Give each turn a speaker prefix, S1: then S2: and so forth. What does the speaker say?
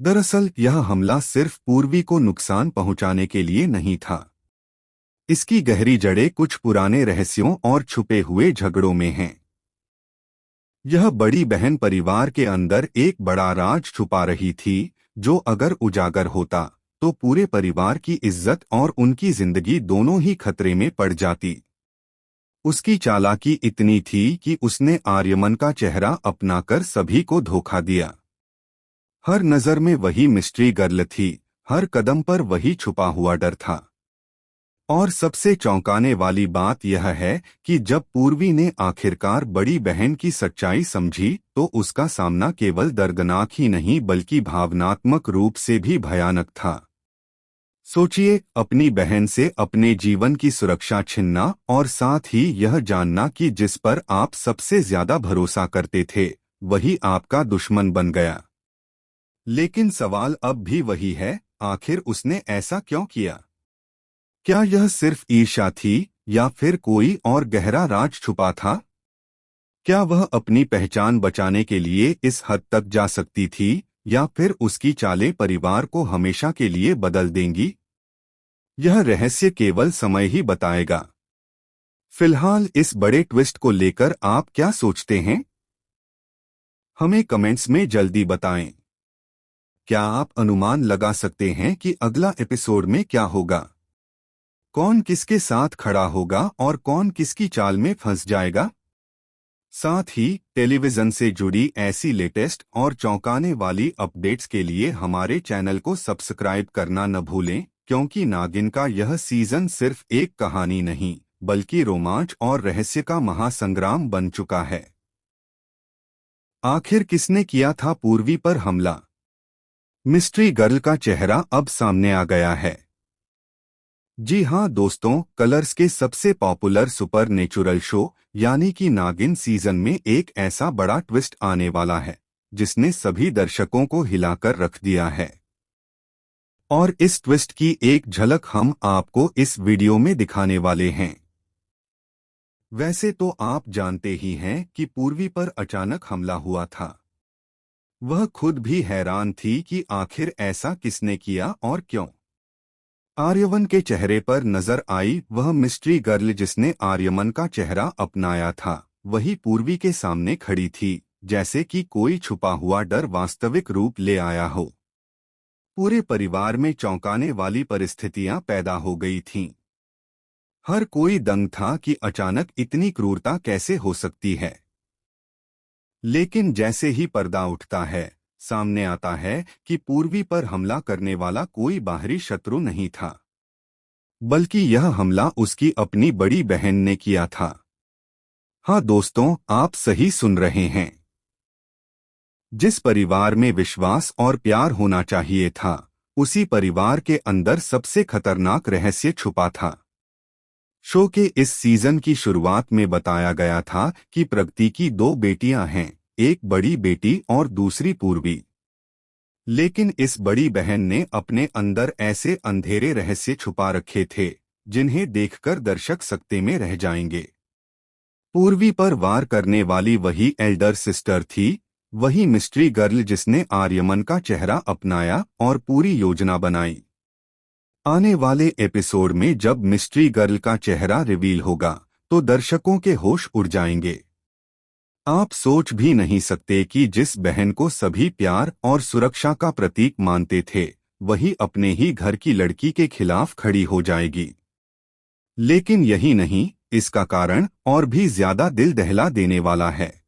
S1: दरअसल यह हमला सिर्फ पूर्वी को नुकसान पहुंचाने के लिए नहीं था। इसकी गहरी जड़ें कुछ पुराने रहस्यों और छुपे हुए झगड़ों में हैं। यह बड़ी बहन परिवार के अंदर एक बड़ा राज छुपा रही थी, जो अगर उजागर होता तो पूरे परिवार की इज्जत और उनकी जिंदगी दोनों ही खतरे में पड़ जाती। उसकी चालाकी इतनी थी कि उसने आर्यमन का चेहरा अपनाकर सभी को धोखा दिया। हर नजर में वही मिस्ट्री गर्ल थी, हर कदम पर वही छुपा हुआ डर था। और सबसे चौंकाने वाली बात यह है कि जब पूर्वी ने आखिरकार बड़ी बहन की सच्चाई समझी तो उसका सामना केवल दर्दनाक ही नहीं बल्कि भावनात्मक रूप से भी भयानक था। सोचिए, अपनी बहन से अपने जीवन की सुरक्षा छीनना और साथ ही यह जानना कि जिस पर आप सबसे ज्यादा भरोसा करते थे वही आपका दुश्मन बन गया। लेकिन सवाल अब भी वही है, आखिर उसने ऐसा क्यों किया? क्या यह सिर्फ ईर्ष्या थी या फिर कोई और गहरा राज छुपा था? क्या वह अपनी पहचान बचाने के लिए इस हद तक जा सकती थी या फिर उसकी चालें परिवार को हमेशा के लिए बदल देंगी? यह रहस्य केवल समय ही बताएगा। फिलहाल इस बड़े ट्विस्ट को लेकर आप क्या सोचते हैं? हमें कमेंट्स में जल्दी बताएं। क्या आप अनुमान लगा सकते हैं कि अगला एपिसोड में क्या होगा? कौन किसके साथ खड़ा होगा और कौन किसकी चाल में फंस जाएगा? साथ ही टेलीविजन से जुड़ी ऐसी लेटेस्ट और चौंकाने वाली अपडेट्स के लिए हमारे चैनल को सब्सक्राइब करना न भूलें, क्योंकि नागिन का यह सीजन सिर्फ एक कहानी नहीं बल्कि रोमांच और रहस्य का महासंग्राम बन चुका है। आखिर किसने किया था पूर्वी पर हमला? मिस्ट्री गर्ल का चेहरा अब सामने आ गया है। जी हां दोस्तों, कलर्स के सबसे पॉपुलर सुपर नेचुरल शो यानी कि नागिन सीजन में एक ऐसा बड़ा ट्विस्ट आने वाला है जिसने सभी दर्शकों को हिलाकर रख दिया है। और इस ट्विस्ट की एक झलक हम आपको इस वीडियो में दिखाने वाले हैं। वैसे तो आप जानते ही हैं कि पूर्वी पर अचानक हमला हुआ था। वह खुद भी हैरान थी कि आखिर ऐसा किसने किया और क्यों। आर्यमन के चेहरे पर नजर आई वह मिस्ट्री गर्ल जिसने आर्यमन का चेहरा अपनाया था, वही पूर्वी के सामने खड़ी थी, जैसे कि कोई छुपा हुआ डर वास्तविक रूप ले आया हो। पूरे परिवार में चौंकाने वाली परिस्थितियां पैदा हो गई थीं। हर कोई दंग था कि अचानक इतनी क्रूरता कैसे हो सकती है। लेकिन जैसे ही पर्दा उठता है, सामने आता है कि पूर्वी पर हमला करने वाला कोई बाहरी शत्रु नहीं था, बल्कि यह हमला उसकी अपनी बड़ी बहन ने किया था। हाँ दोस्तों, आप सही सुन रहे हैं। जिस परिवार में विश्वास और प्यार होना चाहिए था, उसी परिवार के अंदर सबसे खतरनाक रहस्य छुपा था। शो के इस सीजन की शुरुआत में बताया गया था कि प्रगति की दो बेटियां हैं, एक बड़ी बेटी और दूसरी पूर्वी। लेकिन इस बड़ी बहन ने अपने अंदर ऐसे अंधेरे रहस्य छुपा रखे थे जिन्हें देखकर दर्शक सकते में रह जाएंगे। पूर्वी पर वार करने वाली वही एल्डर सिस्टर थी, वही मिस्ट्री गर्ल जिसने आर्यमन का चेहरा अपनाया और पूरी योजना बनाई। आने वाले एपिसोड में जब मिस्ट्री गर्ल का चेहरा रिवील होगा तो दर्शकों के होश उड़ जाएंगे। आप सोच भी नहीं सकते कि जिस बहन को सभी प्यार और सुरक्षा का प्रतीक मानते थे, वही अपने ही घर की लड़की के खिलाफ खड़ी हो जाएगी। लेकिन यही नहीं, इसका कारण और भी ज्यादा दिल दहला देने वाला है।